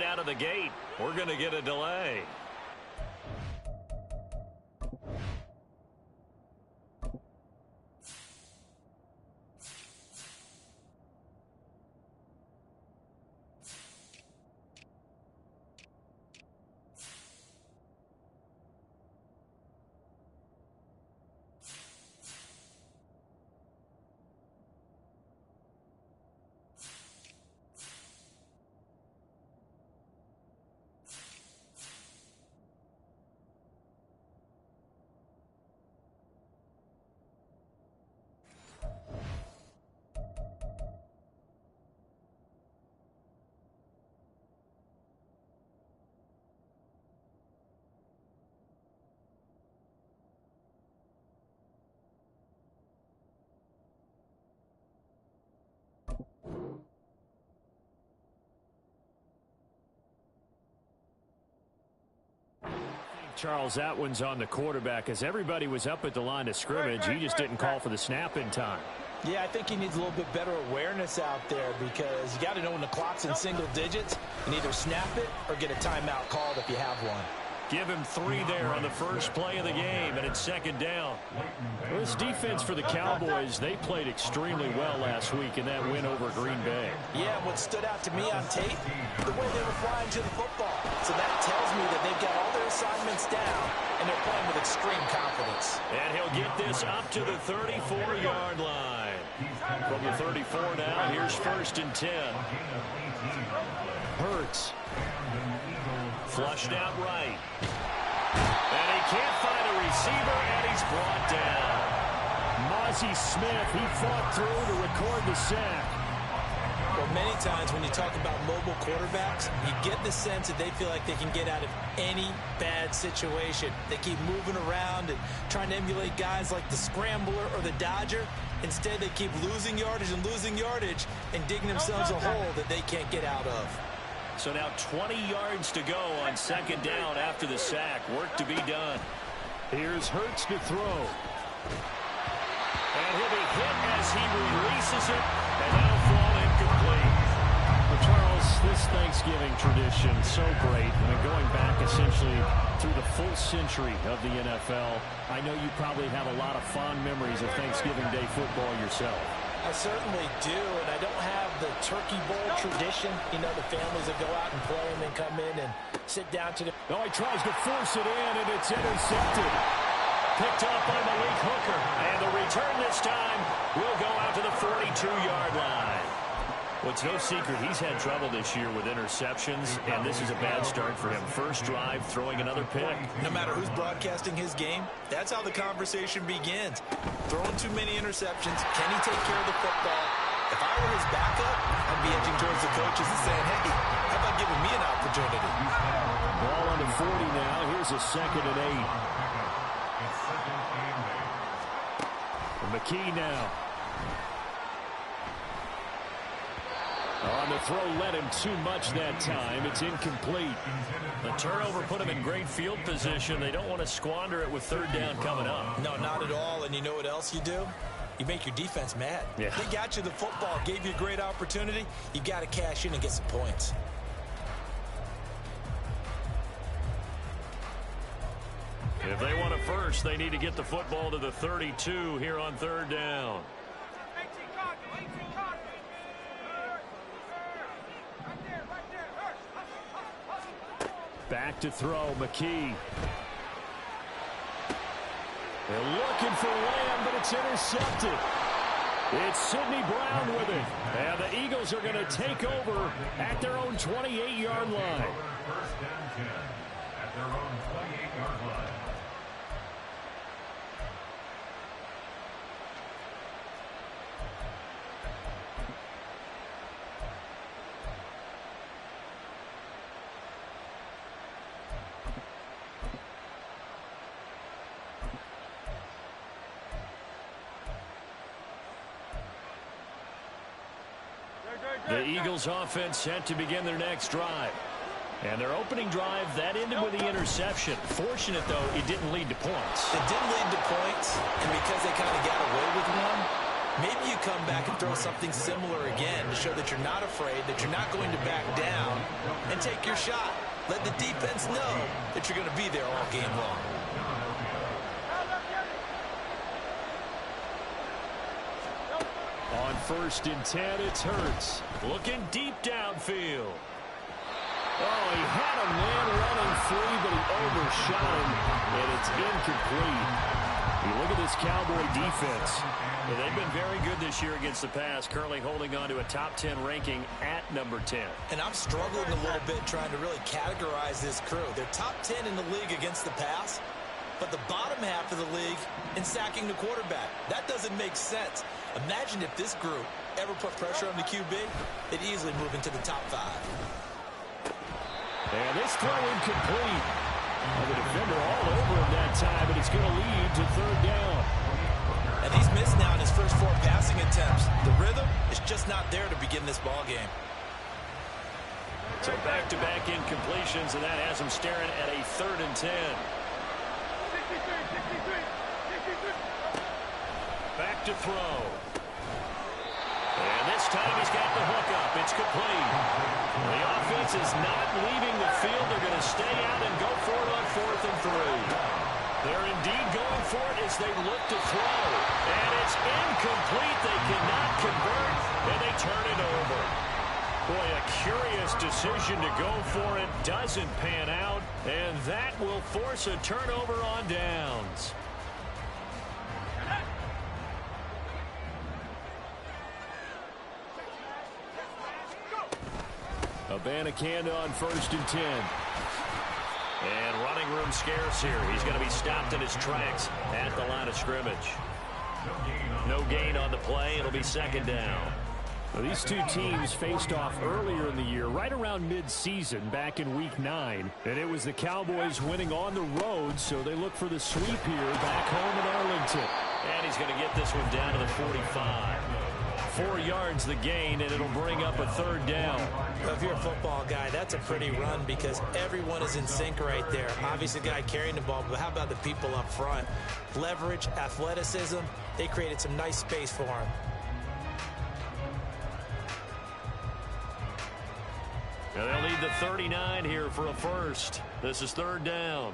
out of the gate. We're going to get a delay. Charles, that one's on the quarterback as everybody was up at the line of scrimmage. He just didn't call for the snap in time. Yeah, I think he needs a little bit better awareness out there because you got to know when the clock's in single digits and either snap it or get a timeout called if you have one. Give him 3 there on the first play of the game, and it's second down. Well, this defense for the Cowboys, they played extremely well last week in that win over Green Bay. Yeah, what stood out to me on tape, the way they were flying to the football. So that tells me that they've got all their assignments down, and they're playing with extreme confidence. And he'll get this up to the 34-yard line. From the 34 now, here's 1st and 10. Hurts. Flushed out right. And he can't find a receiver, and he's brought down. Mozzie Smith, he fought through to record the sack. Well, many times when you talk about mobile quarterbacks, you get the sense that they feel like they can get out of any bad situation. They keep moving around and trying to emulate guys like the Scrambler or the Dodger. Instead, they keep losing yardage and digging themselves a hole that they can't get out of. So now 20 yards to go on second down after the sack. Work to be done. Here's Hurts to throw. And he'll be hit as he releases it, and that'll fall incomplete. Well, Charles, this Thanksgiving tradition, so great. I mean, going back essentially through the full century of the NFL, I know you probably have a lot of fond memories of Thanksgiving Day football yourself. I certainly do, and I don't have the Turkey Bowl tradition. You know, the families that go out and play and then come in and sit down to the... No, he tries to force it in, and it's intercepted. Picked up by Malik Hooker, and the return this time will go out to the 42-yard line. Well, it's no secret he's had trouble this year with interceptions, and this is a bad start for him. First drive, throwing another pick. No matter who's broadcasting his game, that's how the conversation begins. Throwing too many interceptions, can he take care of the football? If I were his backup, I'd be edging towards the coaches and saying, hey, how about giving me an opportunity? Ball on the 40 now. Here's a 2nd and 8. And McKee now. On the throw, led him too much that time. It's incomplete. The turnover put him in great field position. They don't want to squander it with 3rd down coming up. No, not at all. And you know what else you do? You make your defense mad. Yeah. They got you the football, gave you a great opportunity. You got to cash in and get some points. If they want a first, they need to get the football to the 32 here on 3rd down. Back to throw, McKee. They're looking for Lamb, but it's intercepted. It's Sidney Brown with it. And the Eagles are going to take over at their own 28-yard line. First down 10 at their own 28-yard line. The Eagles offense set to begin their next drive. And their opening drive, that ended with the interception. Fortunate, though, it didn't lead to points. It didn't lead to points, and because they kind of got away with one, Maybe you come back and throw something similar again to show that you're not afraid, that you're not going to back down, and take your shot. Let the defense know that you're going to be there all game long. On 1st and 10, it's Hurts. Looking deep downfield. Oh, he had a man running free, but he overshot him, and it's incomplete. You look at this Cowboy defense. Well, they've been very good this year against the pass, currently holding on to a top 10 ranking at number 10. And I'm struggling a little bit trying to really categorize this crew. They're top 10 in the league against the pass, but the bottom half of the league in sacking the quarterback. That doesn't make sense. Imagine if this group ever put pressure on the QB, they'd easily move into the top 5. And this throw incomplete. The defender all over him that time, and it's going to lead to 3rd down. And he's missed now in his first 4 passing attempts. The rhythm is just not there to begin this ball game. So back-to-back incompletions, and that has him staring at a 3rd and 10. Back to throw. And this time he's got the hook up. It's complete. The offense is not leaving the field. They're going to stay out and go for it on 4th and 3. They're indeed going for it as they look to throw. And it's incomplete. They cannot convert, and they turn it over. Boy, a curious decision to go for it. Doesn't pan out, and that will force a turnover on downs. Abanikanda on 1st and 10. And running room scarce here. He's going to be stopped in his tracks at the line of scrimmage. No gain on the play. It'll be 2nd down. Well, these two teams faced off earlier in the year, right around mid-season, back in Week 9. And it was the Cowboys winning on the road, so they look for the sweep here back home in Arlington. And he's going to get this one down to the 45. 4 yards the gain, and it'll bring up a 3rd down. Well, if you're a football guy, that's a pretty run because everyone is in sync right there. Obviously, the guy carrying the ball, but how about the people up front? Leverage, athleticism, they created some nice space for him. Now they'll need the 39 here for a first. This is 3rd down.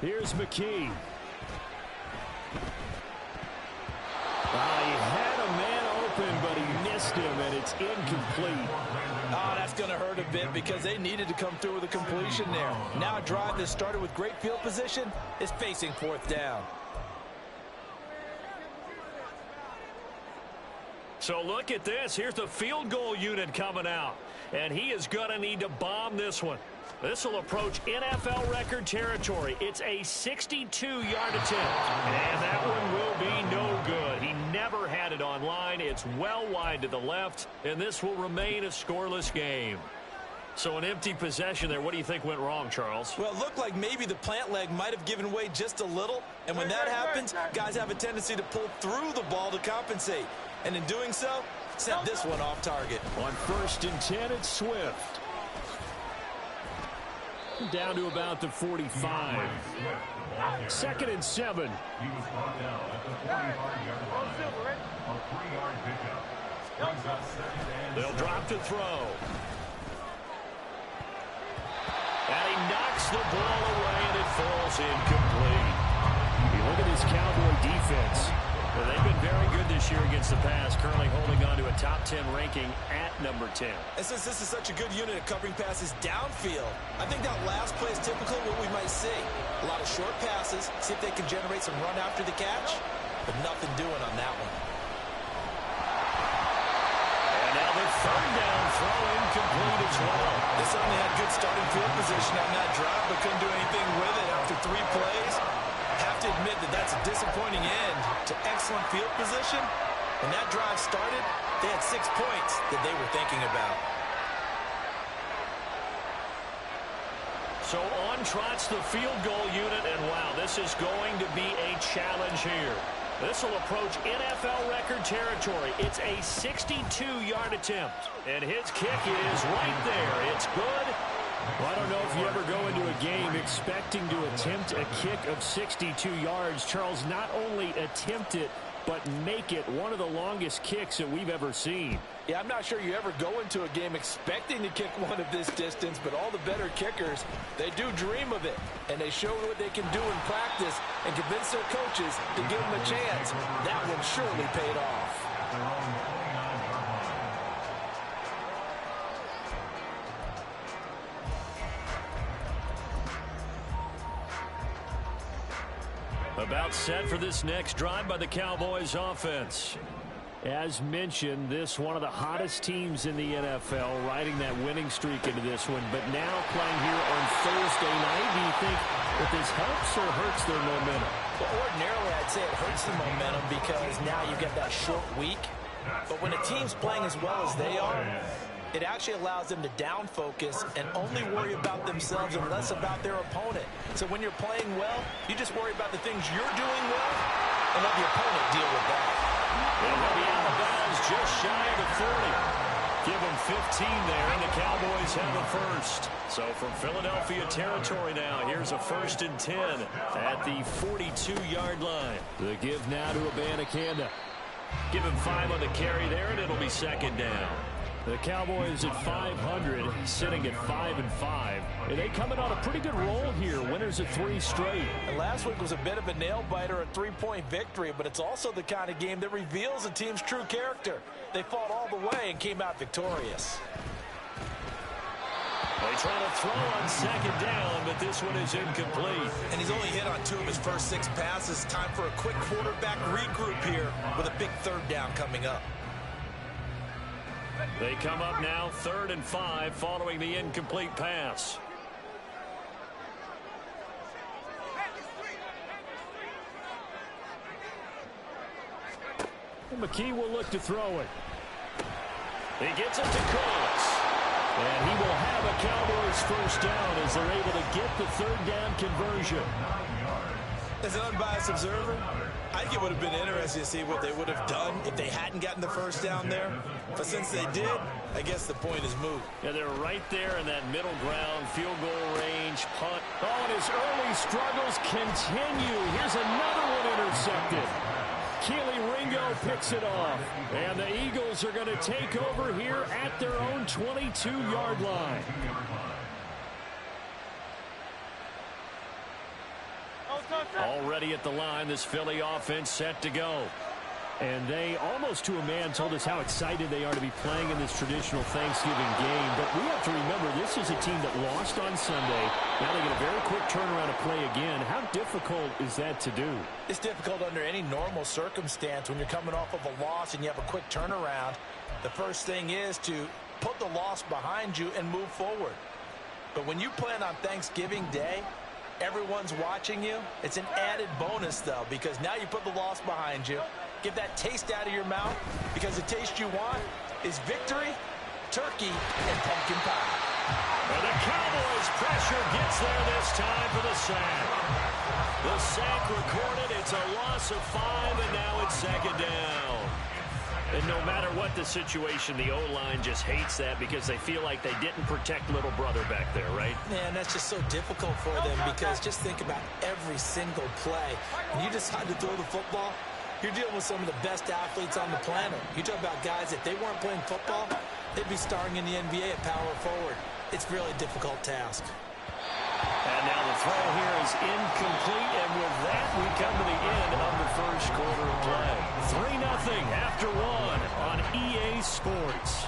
Here's McKee. He had a man open, but he missed him, and it's incomplete. Oh, that's going to hurt a bit because they needed to come through with a completion there. Now a drive that started with great field position is facing 4th down. So look at this. Here's the field goal unit coming out. And he is going to need to bomb this one. This will approach NFL record territory. It's a 62-yard attempt. And that one will be no good. He never had it on line. It's well wide to the left. And this will remain a scoreless game. So an empty possession there. What do you think went wrong, Charles? Well, it looked like maybe the plant leg might have given way just a little. And when that happens, guys have a tendency to pull through the ball to compensate. And in doing so, sent this one off target. On 1st and 10, it's Swift. Down to about the 45. 2nd and 7. He was brought down at the 45-yard line. A 3-yard pickup. Brings up 2nd and 7. They'll drop to throw. And he knocks the ball away, and it falls incomplete. You look at this Cowboy defense. Well, they've been very good this year against the pass, currently holding on to a top 10 ranking at number 10. And since this is such a good unit at covering passes downfield, I think that last play is typical of what we might see. A lot of short passes, see if they can generate some run after the catch, but nothing doing on that one. And now the 3rd down throw incomplete as well. They certainly had good starting field position on that drive, but couldn't do anything with it after 3 plays. Have to admit that that's a disappointing end to excellent field position. When that drive started, they had 6 points that they were thinking about. So on trots the field goal unit, and wow, this is going to be a challenge here. This will approach NFL record territory. It's a 62-yard attempt, and his kick is right there. It's good, Well, I don't know if you ever go into a game expecting to attempt a kick of 62 yards. Charles, not only attempt it, but make it one of the longest kicks that we've ever seen. Yeah, I'm not sure you ever go into a game expecting to kick one of this distance, but all the better kickers, they do dream of it, and they show what they can do in practice and convince their coaches to give them a chance. That one surely paid off. About set for this next drive by the Cowboys offense. As mentioned, this one of the hottest teams in the NFL, riding that winning streak into this one, but now playing here on Thursday night. Do you think that this helps or hurts their momentum? Well, ordinarily, I'd say it hurts the momentum because now you get that short week. But when a team's playing as well as they are, it actually allows them to down focus and only worry about themselves and less about their opponent. So when you're playing well, you just worry about the things you're doing well and let the opponent deal with that. And he'll be out of bounds just shy of the 40. Give him 15 there, and the Cowboys have a first. So from Philadelphia territory now, here's a 1st and 10 at the 42-yard line. The give now to Abanikanda. Give him 5 on the carry there, and it'll be 2nd down. The Cowboys at 500, sitting at 5-5. And they coming on a pretty good roll here. Winners of 3 straight. And last week was a bit of a nail-biter, a 3-point victory, but it's also the kind of game that reveals a team's true character. They fought all the way and came out victorious. They try to throw on 2nd down, but this one is incomplete. And he's only hit on 2 of his first 6 passes. Time for a quick quarterback regroup here with a big 3rd down coming up. They come up now 3rd and 5 following the incomplete pass. And McKee will look to throw it. He gets it to Coates. And he will have a Cowboys 1st down as they're able to get the 3rd down conversion. As an unbiased observer, I think it would have been interesting to see what they would have done if they hadn't gotten the 1st down there. But since they did, I guess the point is moot. Yeah, they're right there in that middle ground, field goal range, punt. Oh, and his early struggles continue. Here's another one intercepted. Keely Ringo picks it off. And the Eagles are going to take over here at their own 22-yard line. Already at the line, this Philly offense set to go. And they, almost to a man, told us how excited they are to be playing in this traditional Thanksgiving game. But we have to remember, this is a team that lost on Sunday. Now they get a very quick turnaround to play again. How difficult is that to do? It's difficult under any normal circumstance when you're coming off of a loss and you have a quick turnaround. The first thing is to put the loss behind you and move forward. But when you plan on Thanksgiving Day, everyone's watching you. It's an added bonus, though, because now you put the loss behind you. Get that taste out of your mouth, because the taste you want is victory, turkey, and pumpkin pie. And the Cowboys pressure gets there this time for the sack. The sack recorded. It's a loss of 5, and now it's 2nd down. And no matter what the situation, the O-line just hates that because they feel like they didn't protect little brother back there, right? Man, that's just so difficult for them because just think about every single play. When you decide to throw the football, you're dealing with some of the best athletes on the planet. You talk about guys, if they weren't playing football, they'd be starring in the NBA at power forward. It's a really difficult task. And now the throw here is incomplete, and with that, we come to the end of the 1st quarter of play. 3-0 after 1 on EA Sports.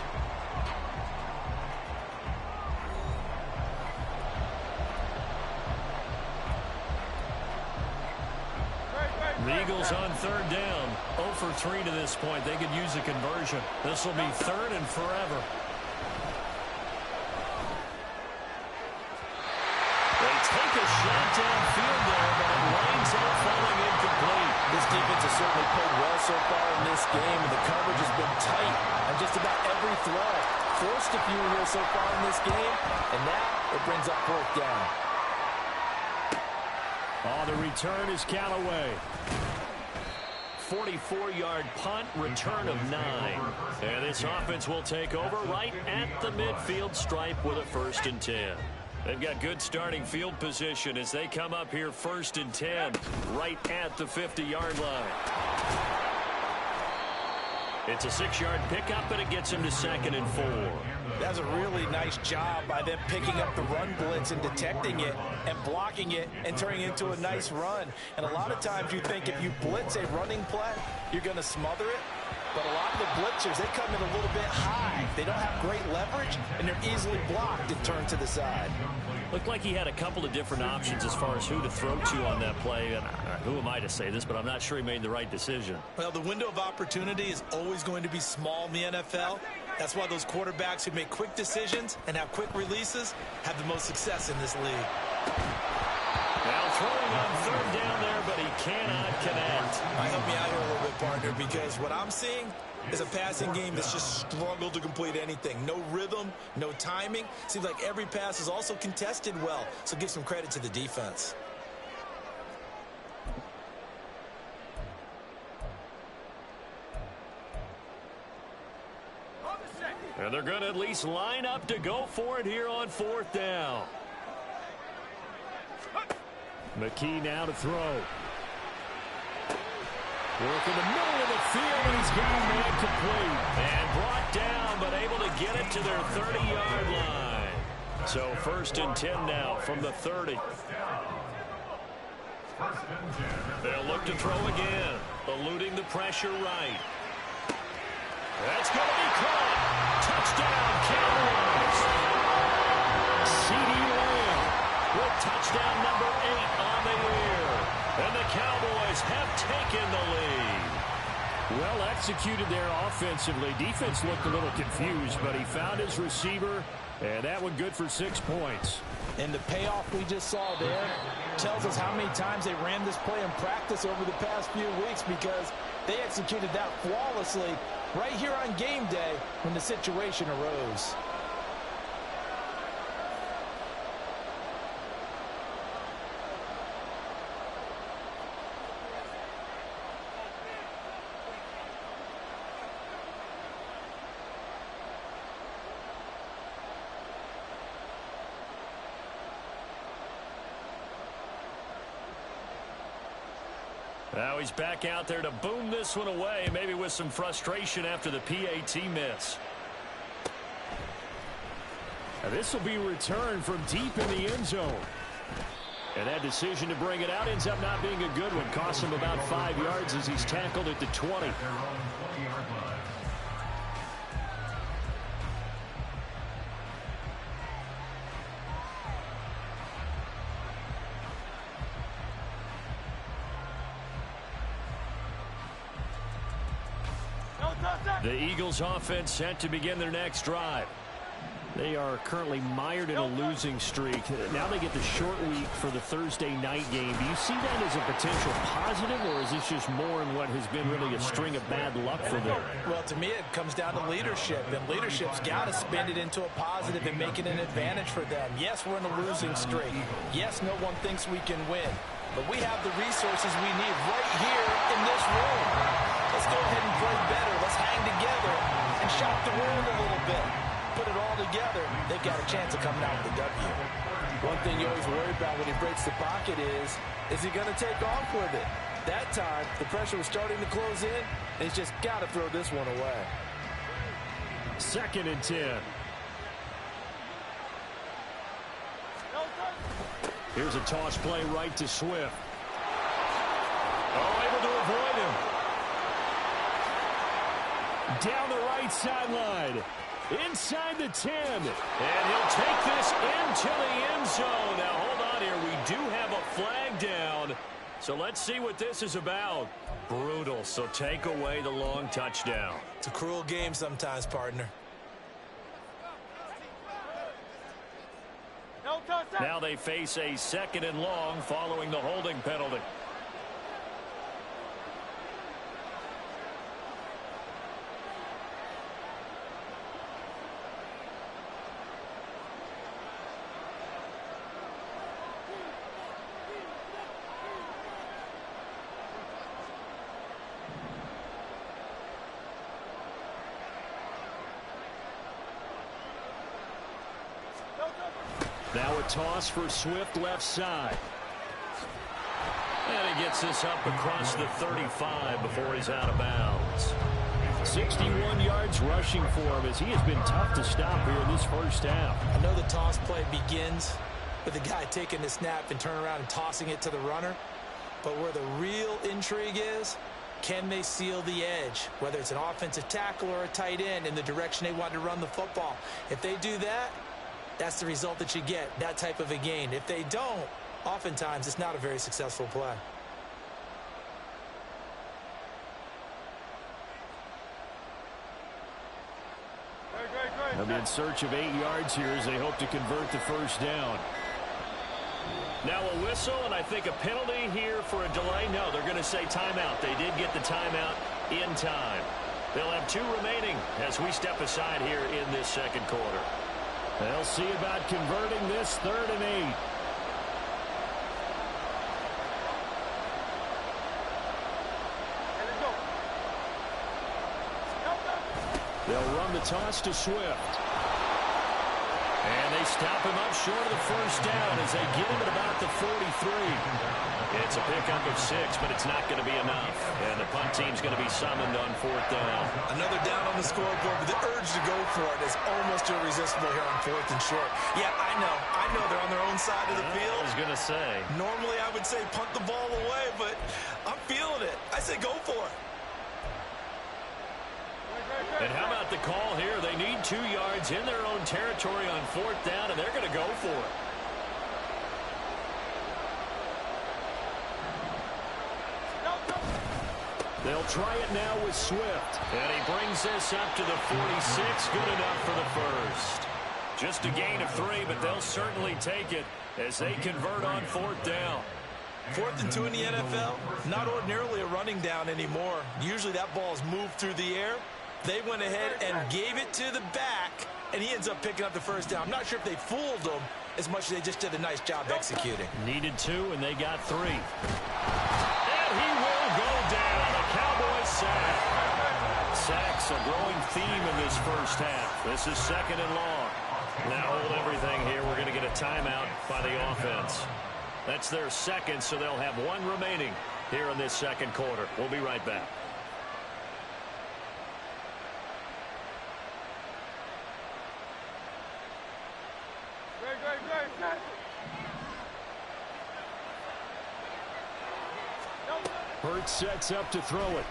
The Eagles on 3rd down. 0 for 3 to this point. They could use a conversion. This will be 3rd and forever. They take a shot downfield there, but it lines out falling incomplete. This defense has certainly played well so far in this game, and the coverage has been tight on just about every throw. Forced a few here so far in this game, and now it brings up 4th down. Oh, the return is Callaway. 44-yard punt, return of 9. And this offense will take over right at the midfield stripe with a 1st and 10. They've got good starting field position as they come up here 1st and 10, right at the 50-yard line. It's a 6-yard pickup, and it gets him to 2nd and 4. That's a really nice job by them picking up the run blitz and detecting it and blocking it and turning it into a nice run. And a lot of times you think if you blitz a running play, you're going to smother it. But a lot of the blitzers, they come in a little bit high. They don't have great leverage, and they're easily blocked and turned to the side. Looked like he had a couple of different options as far as who to throw to on that play. And who am I to say this, but I'm not sure he made the right decision. Well, the window of opportunity is always going to be small in the NFL. That's why those quarterbacks who make quick decisions and have quick releases have the most success in this league. Now throwing on 3rd down there, but he cannot connect. Help me out here a little bit, partner, because what I'm seeing is a passing game that's just struggled to complete anything. No rhythm, no timing. Seems like every pass is also contested well, so give some credit to the defense. And they're going to at least line up to go for it here on 4th down. McKee now to throw. Work in the middle of the field, and he's got a man complete. And brought down, but able to get it to their 30-yard line. So 1st and 10 now from the 30. They'll look to throw again, eluding the pressure right. That's going to be caught. Touchdown, Cowboys. CeeDee Lamb with touchdown number 8 on the year. And the Cowboys have taken the lead. Well executed there offensively. Defense looked a little confused, but he found his receiver, and that one good for 6 points. And the payoff we just saw there tells us how many times they ran this play in practice over the past few weeks, because they executed that flawlessly right here on game day when the situation arose. Now he's back out there to boom this one away, maybe with some frustration after the PAT miss. Now this will be returned from deep in the end zone. And that decision to bring it out ends up not being a good one. Costs him about 5 yards as he's tackled at the 20. The Eagles offense set to begin their next drive. They are currently mired in a losing streak. Now they get the short week for the Thursday night game. Do you see that as a potential positive, or is this just more in what has been really a string of bad luck for them? Well, to me, it comes down to leadership, and leadership's got to spin it into a positive and make it an advantage for them. Yes, we're in a losing streak. Yes, no one thinks we can win, but we have the resources we need right here in this room. Let's go ahead and play better. Let's hang together and shock the world a little bit. Put it all together, they've got a chance of coming out with a W. One thing you always worry about when he breaks the pocket is he going to take off with it? That time, the pressure was starting to close in, and he's just got to throw this one away. 2nd and 10. Here's a toss play right to Swift. Oh, able to avoid him. Down the right sideline. Inside the 10. And he'll take this into the end zone. Now, hold on here. We do have a flag down. So let's see what this is about. Brutal. So take away the long touchdown. It's a cruel game sometimes, partner. Now they face a 2nd and long following the holding penalty. Now a toss for Swift left side. And he gets this up across the 35 before he's out of bounds. 61 yards rushing for him as he has been tough to stop here in this first half. I know the toss play begins with the guy taking the snap and turning around and tossing it to the runner. But where the real intrigue is, can they seal the edge? Whether it's an offensive tackle or a tight end in the direction they want to run the football. If they do that, that's the result that you get, that type of a gain. If they don't, oftentimes it's not a very successful play. They'll be in search of 8 yards here as they hope to convert the first down. Now a whistle, and I think a penalty here for a delay. No, they're going to say timeout. They did get the timeout in time. They'll have 2 remaining as we step aside here in this second quarter. They'll see about converting this 3rd and 8. They'll run the toss to Swift. And they stop him up short of the first down as they get him at about the 43. It's a pickup of 6, but it's not going to be enough. And the punt team's going to be summoned on 4th down. Another down on the scoreboard, but the urge to go for it is almost irresistible here on 4th and short. Yeah, I know they're on their own side of the field. I was going to say. Normally I would say punt the ball away, but I'm feeling it. I say go for it. And how about the call here? They need 2 yards in their own territory on 4th down, and they're going to go for it. They'll try it now with Swift. And he brings this up to the 46. Good enough for the first. Just a gain of 3, but they'll certainly take it as they convert on 4th down. 4th and 2 in the NFL, not ordinarily a running down anymore. Usually that ball is moved through the air. They went ahead and gave it to the back, and he ends up picking up the first down. I'm not sure if they fooled him as much as they just did a nice job executing. Needed 2, and they got 3. And he will go down. A Cowboys sack. Sacks a growing theme in this first half. This is 2nd and long. Now hold everything here. We're going to get a timeout by the offense. That's their 2nd, so they'll have 1 remaining here in this second quarter. We'll be right back. Hurts sets up to throw it.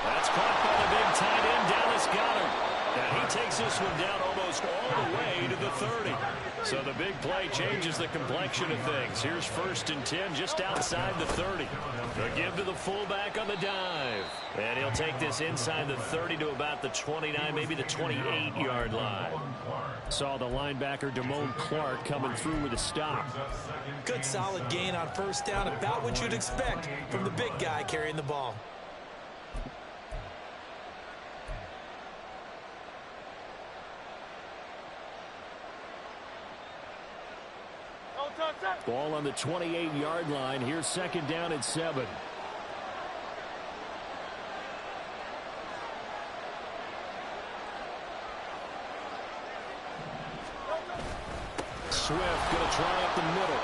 That's caught by the big tight end, Dallas Goedert. And he takes this one down almost all the way to the 30. So the big play changes the complexion of things. Here's 1st and 10 just outside the 30. The give to the fullback on the dive. And he'll take this inside the 30 to about the 29, maybe the 28-yard line. Saw the linebacker Damone Clark coming through with a stop. Good solid gain on 1st down, about what you'd expect from the big guy carrying the ball. Ball on the 28-yard line. Here's 2nd down and 7. Swift going to try up the middle.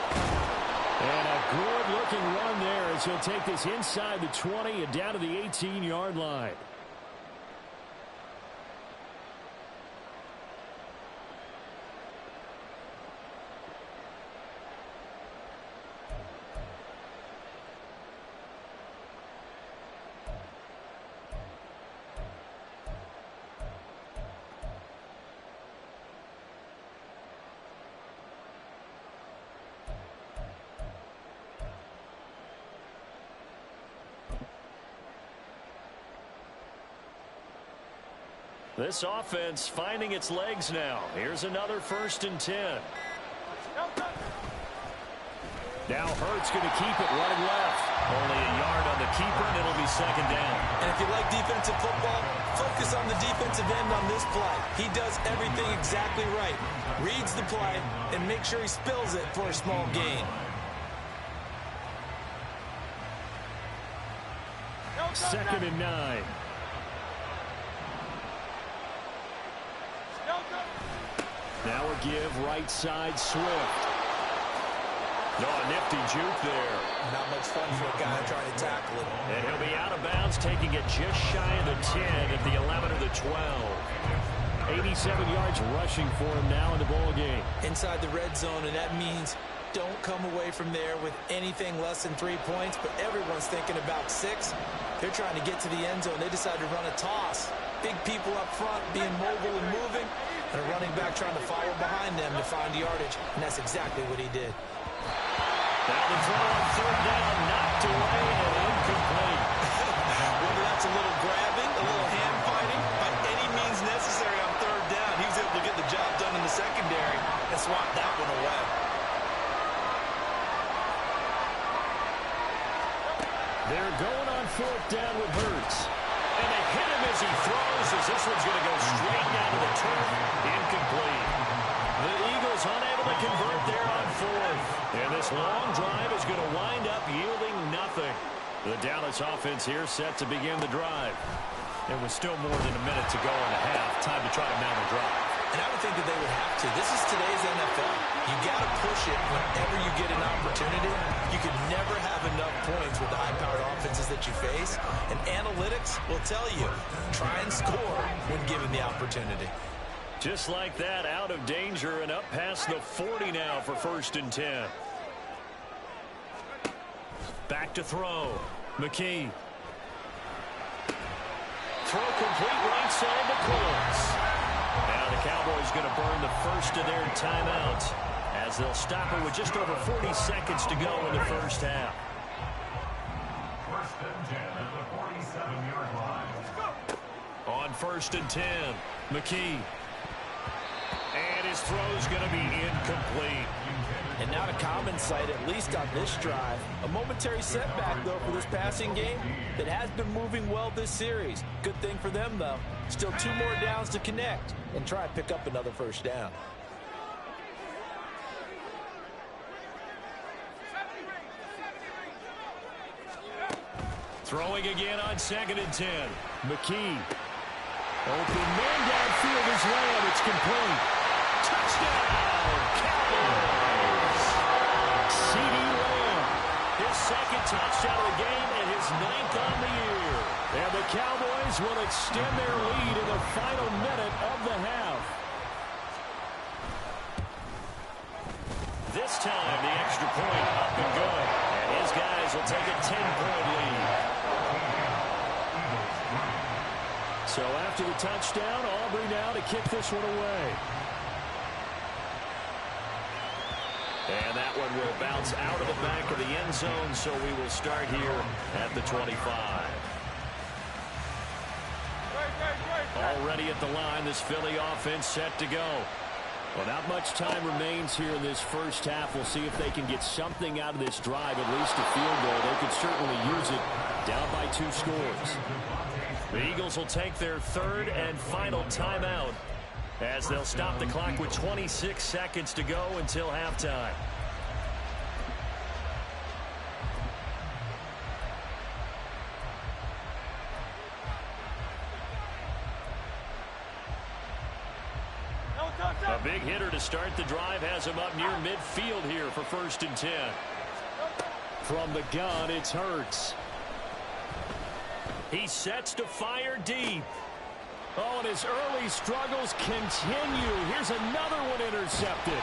And a good-looking run there as he'll take this inside the 20 and down to the 18-yard line. This offense finding its legs now. Here's another 1st and 10. Now Hurts going to keep it running left. Only a yard on the keeper, and it'll be 2nd down. And if you like defensive football, focus on the defensive end on this play. He does everything exactly right. Reads the play and makes sure he spills it for a small gain. 2nd and 9. Now a give right side Swift. No, a nifty juke there. Not much fun for a guy trying to tackle it. And he'll be out of bounds, taking it just shy of the 10 at the 11 or the 12. 87 yards rushing for him now in the ball game. Inside the red zone, and that means don't come away from there with anything less than 3 points, but everyone's thinking about 6. They're trying to get to the end zone. They decide to run a toss. Big people up front being mobile and moving, and a running back trying to follow behind them to find yardage, and that's exactly what he did. Now the throw on third down, knocked away and incomplete. Whether that's a little grabbing, a little hand fighting, by any means necessary on third down, he was able to get the job done in the secondary and swat that one away. They're going on fourth down with Hurts. And they hit him as he throws, as this one's going to go straight down to the turf. Incomplete. The Eagles unable to convert there on fourth. And this long drive is going to wind up yielding nothing. The Dallas offense here set to begin the drive. There was still more than a minute to go in the half. Time to try to mount a drive. And I would think that they would have to. This is today's NFL. You got to push it whenever you get an opportunity. You can never have enough points with the high-powered offenses that you face. And analytics will tell you, try and score when given the opportunity. Just like that, out of danger and up past the 40 now for 1st and 10. Back to throw. McKee. Throw complete right side to Colts. Now the Cowboys going to burn the first of their timeouts as they'll stop it with just over 40 seconds to go in the first half. 1st and 10 at the 47-yard line. On 1st and 10, McKee. And his throw's going to be incomplete. And not a common sight, at least on this drive. A momentary setback, though, for this passing game that has been moving well this series. Good thing for them, though. Still 2 more downs to connect and try and pick up another first down. Throwing again on 2nd and 10. McKee. Open man downfield is Lamb. It's complete. Touchdown, Cowboys! C.D. Lamb. His 2nd touchdown of the game and his 9th on the year. And the Cowboys will extend their lead in the final minute of the half. This time, the extra point up and good. And his guys will take a 10-point lead. So after the touchdown, Aubrey now to kick this one away. And that one will bounce out of the back of the end zone, so we will start here at the 25. Already at the line, this Philly offense set to go. Well, not much time remains here in this first half. We'll see if they can get something out of this drive, at least a field goal. They could certainly use it down by 2 scores. The Eagles will take their 3rd and final timeout as they'll stop the clock with 26 seconds to go until halftime. A big hitter to start the drive has him up near midfield here for 1st and 10. From the gun, it's Hurts. He sets to fire deep. Oh, and his early struggles continue. Here's another one intercepted.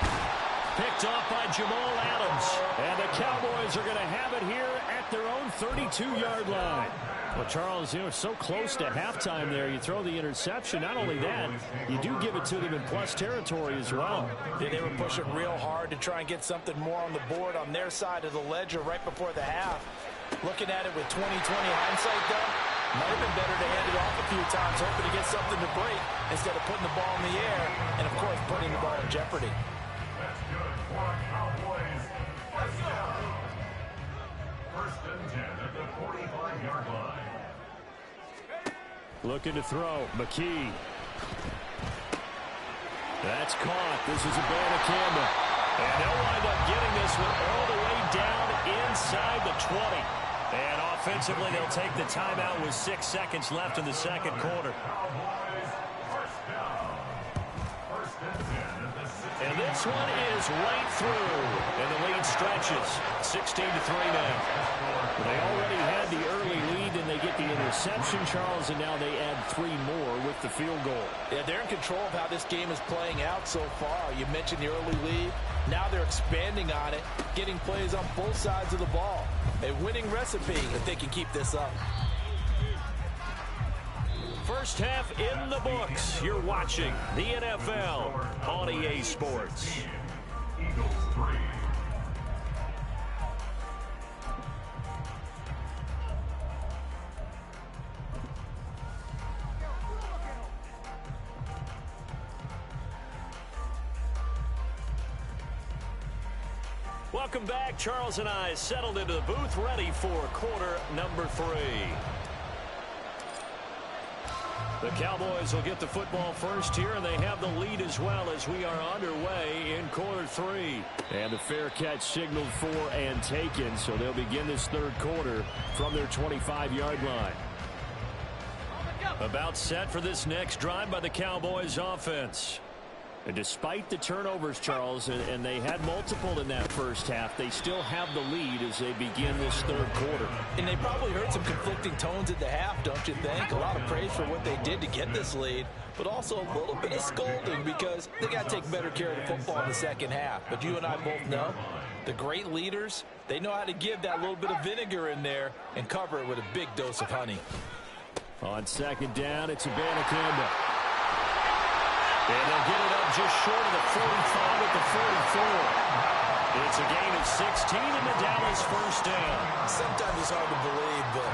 Picked off by Jamal Adams. And the Cowboys are going to have it here at their own 32-yard line. Well, Charles, you know, so close to halftime there. You throw the interception. Not only that, you do give it to them in plus territory as well. Yeah, they were pushing real hard to try and get something more on the board on their side of the ledger right before the half. Looking at it with 20/20 hindsight, though, might have been better to hand it off a few times, hoping to get something to break instead of putting the ball in the air and, of course, putting the ball in jeopardy. That's good for Cowboys. Let's go. 1st and 10 at the 45-yard line. Looking to throw. McKee. That's caught. This is a Banacamba. And they'll wind up getting this one all the way down inside the 20. And offensively, they'll take the timeout with 6 seconds left in the second quarter. Cowboys, 1st down. 1st and 10 at the And this one is right through. And the lead stretches. 16-3 now. They already had the early lead, and they get the interception, Charles, and now they add 3 more with the field goal. Yeah, they're in control of how this game is playing out so far. You mentioned the early lead. Now they're expanding on it, getting plays on both sides of the ball. A winning recipe if they can keep this up. First half in the books. You're watching the NFL on EA Sports. Eagles 3. Welcome back. Charles and I settled into the booth, ready for quarter number 3. The Cowboys will get the football first here, and they have the lead as well as we are underway in quarter 3. And the fair catch signaled for and taken, so they'll begin this third quarter from their 25-yard line. About set for this next drive by the Cowboys offense. And despite the turnovers, Charles, and they had multiple in that first half, they still have the lead as they begin this third quarter. And they probably heard some conflicting tones at the half, don't you think? A lot of praise for what they did to get this lead, but also a little bit of scolding because they got to take better care of the football in the second half. But you and I both know the great leaders, they know how to give that little bit of vinegar in there and cover it with a big dose of honey. On second down, it's Abanikanda. And they'll get it up just short of the 45 at the 44. It's a gain of 16 and the Dallas first down. Sometimes it's hard to believe, but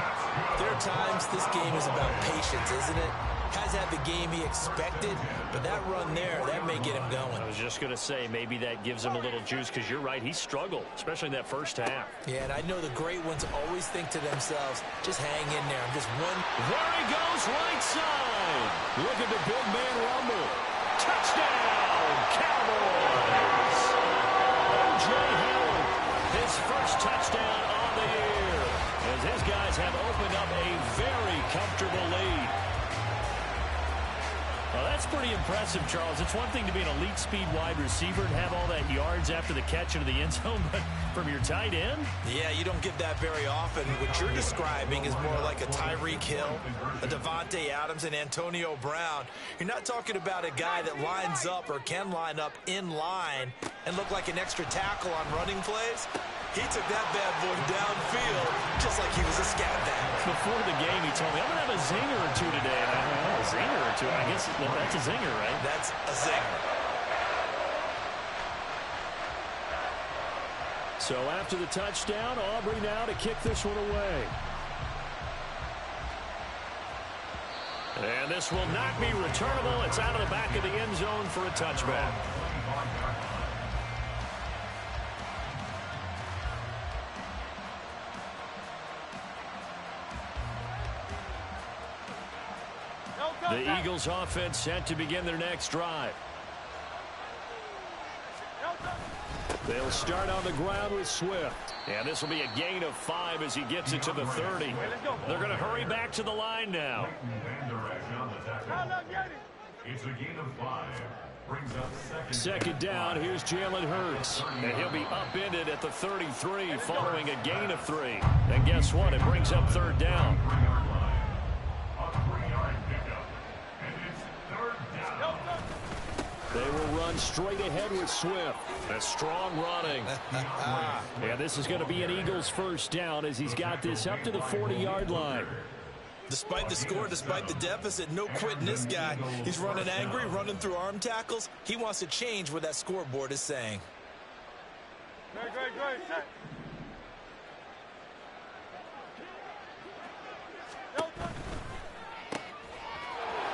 there are times this game is about patience, isn't it? Has had the game he expected, but that run there, that may get him going. I was just going to say, maybe that gives him a little juice because you're right, he struggled, especially in that first half. Yeah, and I know the great ones always think to themselves, just hang in there. I'm just one. There he goes, right side. Look at the big man rumble. Touchdown, Cowboys! O.J. Howard, his first touchdown on the year, as his guys have opened up a very comfortable lead. Well, that's pretty impressive, Charles. It's one thing to be an elite speed wide receiver and have all that yards after the catch into the end zone, but from your tight end? Yeah, you don't get that very often. What you're describing is more like a Tyreek Hill, a Devontae Adams, and Antonio Brown. You're not talking about a guy that lines up or can line up in line and look like an extra tackle on running plays. He took that bad boy downfield just like he was a scat back. Before the game, he told me, I'm going to have a zinger or two today. And I thought, a zinger or two? I guess that's a zinger, right? That's a zinger. So after the touchdown, Aubrey now to kick this one away. And this will not be returnable. It's out of the back of the end zone for a touchback. The Eagles offense set to begin their next drive. They'll start on the ground with Swift. And this will be a gain of 5 as he gets it to the 30. They're going to hurry back to the line now. It's a gain of 5. Brings up Second down, here's Jalen Hurts. And he'll be upended at the 33 following a gain of 3. And guess what? It brings up third down. They will run straight ahead with Swift. A strong running. And this is going to be an Eagles first down as he's got this up to the 40-yard line. Despite the score, despite the deficit, no quitting this guy. He's running angry, running through arm tackles. He wants to change what that scoreboard is saying.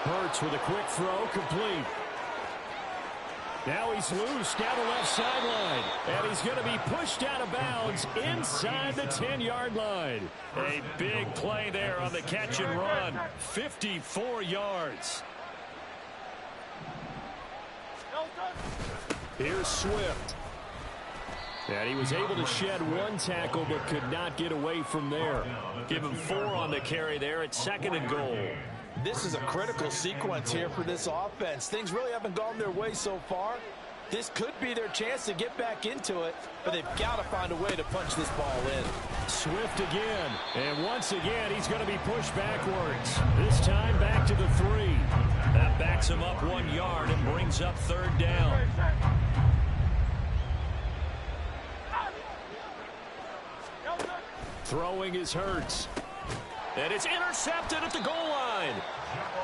Hurts with a quick throw, complete. Now he's loose down the left sideline. And he's going to be pushed out of bounds inside the 10-yard line. A big play there on the catch and run. 54 yards. Here's Swift. And he was able to shed one tackle but could not get away from there. Give him 4 on the carry there at 2nd and goal. This is a critical sequence here for this offense. Things really haven't gone their way so far. This could be their chance to get back into it, but they've got to find a way to punch this ball in. Swift again, and once again he's going to be pushed backwards. This time back to the 3. That backs him up 1 yard and brings up 3rd down. Throwing is Hurts. And it's intercepted at the goal line.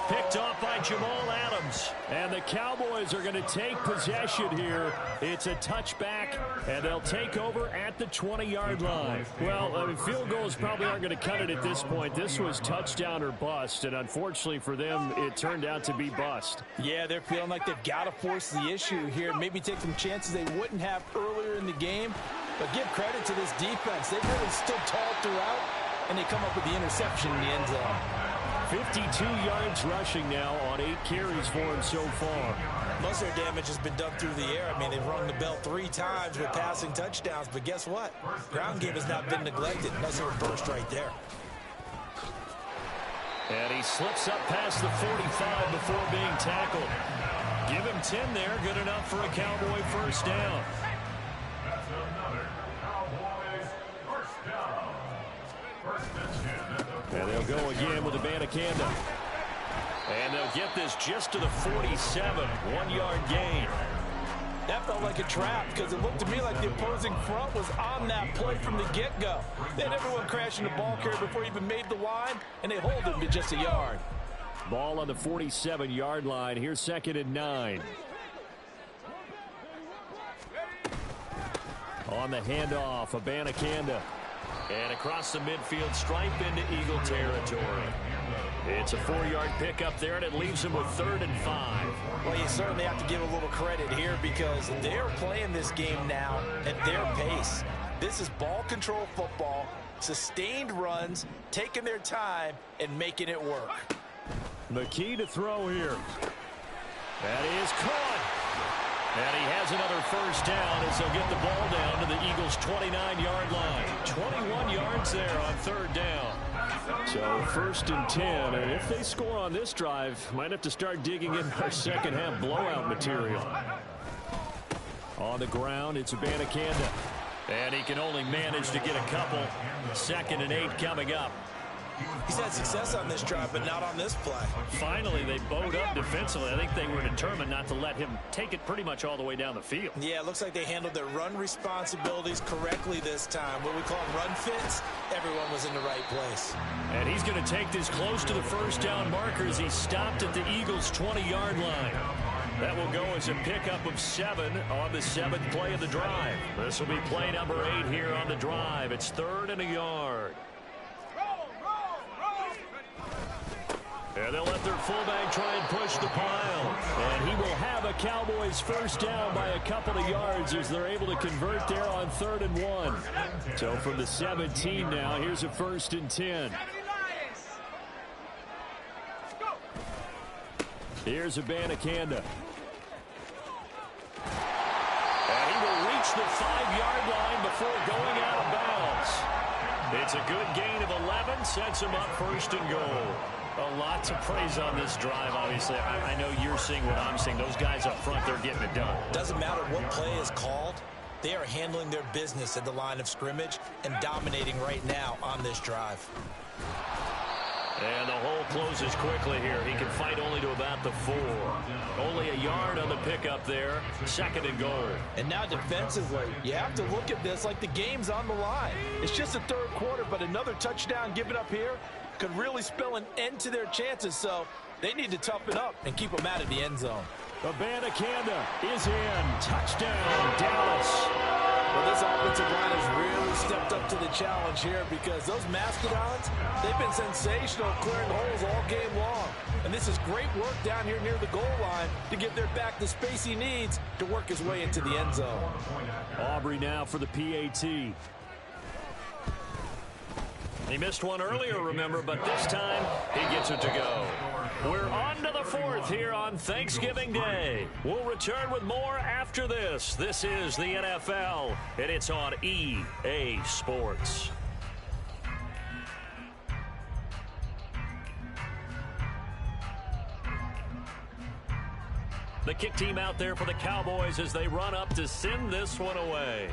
Picked off by Jamal Adams. And the Cowboys are going to take possession here. It's a touchback, and they'll take over at the 20-yard line. Well, I mean, field goals probably aren't going to cut it at this point. This was touchdown or bust, and unfortunately for them, it turned out to be bust. Yeah, they're feeling like they've got to force the issue here, maybe take some chances they wouldn't have earlier in the game. But give credit to this defense. They've really stood tall throughout, and they come up with the interception in the end zone. 52 yards rushing now on 8 carries for him so far. Most of their damage has been done through the air. I mean, they've rung the bell 3 times with passing touchdowns, but guess what? Ground game has not been neglected. Nice little burst right there. And he slips up past the 45 before being tackled. Give him 10 there, good enough for a Cowboy first down. That's another Cowboys first down. First and 10 at the 40. And they'll go again with Abanikanda. And they'll get this just to the 47, 1-yard gain. That felt like a trap because it looked to me like the opposing front was on that play from the get-go. They had everyone crashing the ball carrier before he even made the line, and they hold him to just a yard. Ball on the 47-yard line. Here's 2nd and 9. On the handoff, Abanikanda. And across the midfield stripe into Eagle territory. It's a 4-yard pickup there, and it leaves them with 3rd and 5. Well, you certainly have to give a little credit here because they're playing this game now at their pace. This is ball control football, sustained runs, taking their time, and making it work. McKee to throw here. That is caught. And he has another first down as they'll get the ball down to the Eagles' 29-yard line. 21 yards there on 3rd down. So 1st and 10, and if they score on this drive, might have to start digging in our second-half blowout material. On the ground, it's Abanikanda. And he can only manage to get a couple. 2nd and 8 coming up. He's had success on this drive, but not on this play. Finally, they bowed up defensively. I think they were determined not to let him take it pretty much all the way down the field. Yeah, it looks like they handled their run responsibilities correctly this time. What we call run fits, everyone was in the right place. And he's going to take this close to the first down marker as he stopped at the Eagles' 20-yard line. That will go as a pickup of 7 on the 7th play of the drive. This will be play number 8 here on the drive. It's 3rd and a yard. And they'll let their fullback try and push the pile. And he will have a Cowboys first down by a couple of yards as they're able to convert there on 3rd and 1. So from the 17 now, here's a 1st and 10. Here's Abanikanda. And he will reach the 5-yard line before going out of bounds. It's a good gain of 11, sets him up 1st and goal. A lot to praise on this drive, obviously. I know you're seeing what I'm seeing. Those guys up front, they're getting it done. Doesn't matter what play is called. They are handling their business at the line of scrimmage and dominating right now on this drive. And the hole closes quickly here. He can fight only to about the 4. Only a yard on the pickup there. 2nd and goal. And now defensively, you have to look at this like the game's on the line. It's just the 3rd quarter, but another touchdown given up here could really spell an end to their chances, so they need to toughen up and keep them out of the end zone. Abanikanda is in. Touchdown, Dallas. Well, this offensive line has really stepped up to the challenge here because those Mastodons, they've been sensational clearing holes all game long. And this is great work down here near the goal line to give their back the space he needs to work his way into the end zone. Aubrey now for the PAT. He missed one earlier, remember, but this time he gets it to go. We're on to the 4th here on Thanksgiving Day. We'll return with more after this. This is the NFL, and it's on EA Sports. The kick team out there for the Cowboys as they run up to send this one away.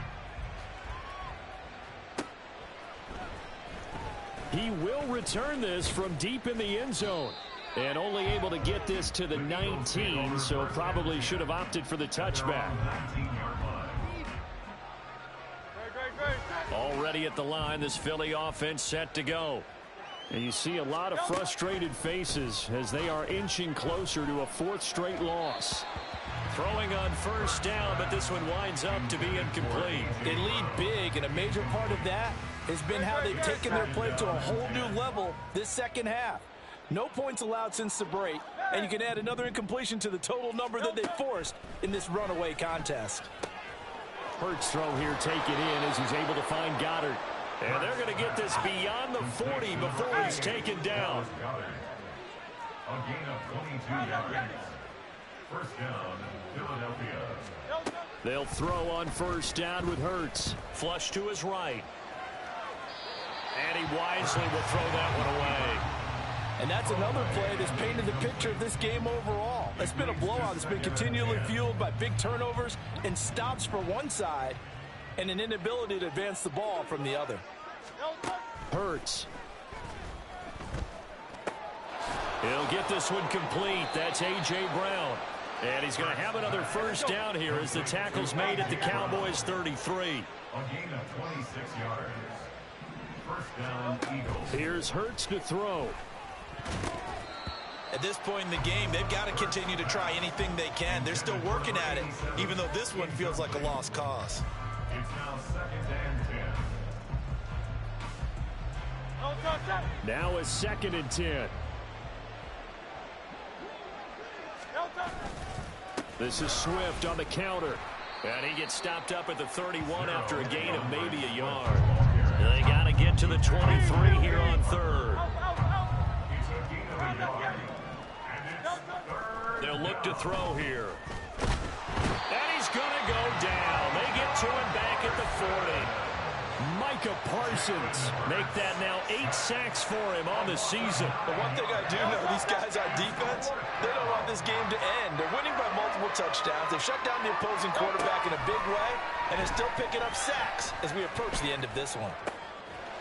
He will return this from deep in the end zone. And only able to get this to the 19, so probably should have opted for the touchback. Already at the line, this Philly offense set to go. And you see a lot of frustrated faces as they are inching closer to a fourth straight loss. Throwing on first down, but this one winds up to be incomplete. They lead big, and a major part of that has been how they've taken their play to a whole new level this second half. No points allowed since the break, and you can add another incompletion to the total number that they forced in this runaway contest. Hurts throw here taken in as he's able to find Goddard. And they're going to get this beyond the 40 before he's taken down. A gain of 22 yards. First down, Philadelphia. They'll throw on first down with Hurts. Flush to his right. And he wisely will throw that one away. And that's another play that's painted the picture of this game overall. It's been a blowout. It's been continually fueled by big turnovers and stops for one side and an inability to advance the ball from the other. Hurts. He'll get this one complete. That's A.J. Brown. And he's going to have another first down here as the tackle's made at the Cowboys 33. A gain of 26 yards. First down, Eagles. Here's Hurts to throw. At this point in the game, they've got to continue to try anything they can. They're still working at it, even though this one feels like a lost cause. It's now second and 10. Now a 2nd and 10. This is Swift on the counter. And he gets stopped up at the 31 after a gain of maybe a yard. They got to get to the 23 here on third. They'll look to throw here. And he's going to go down. They get to him back at the 40. Micah Parsons. Make that now 8 sacks for him on the season. The one thing I do know, these guys on defense, they don't want this game to end. They're winning by multiple touchdowns. They've shut down the opposing quarterback in a big way, and they're still picking up sacks as we approach the end of this one.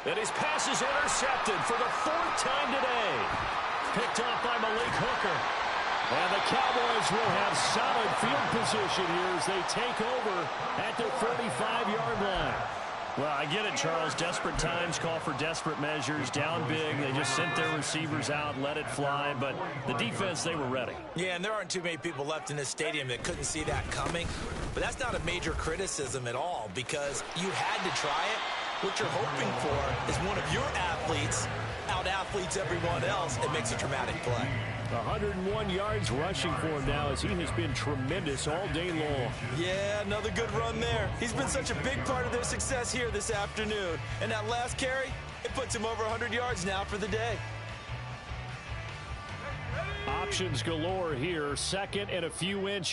And his pass is intercepted for the 4th time today. Picked off by Malik Hooker. And the Cowboys will have solid field position here as they take over at the 45-yard line. Well, I get it, Charles. Desperate times call for desperate measures. Down big. They just sent their receivers out, let it fly. But the defense, they were ready. Yeah, and there aren't too many people left in this stadium that couldn't see that coming. But that's not a major criticism at all because you had to try it. What you're hoping for is one of your athletes out-athletes everyone else and makes a dramatic play. 101 yards rushing for him now as he has been tremendous all day long. Yeah, another good run there. He's been such a big part of their success here this afternoon. And that last carry, it puts him over 100 yards now for the day. Options galore here. 2nd and a few inches.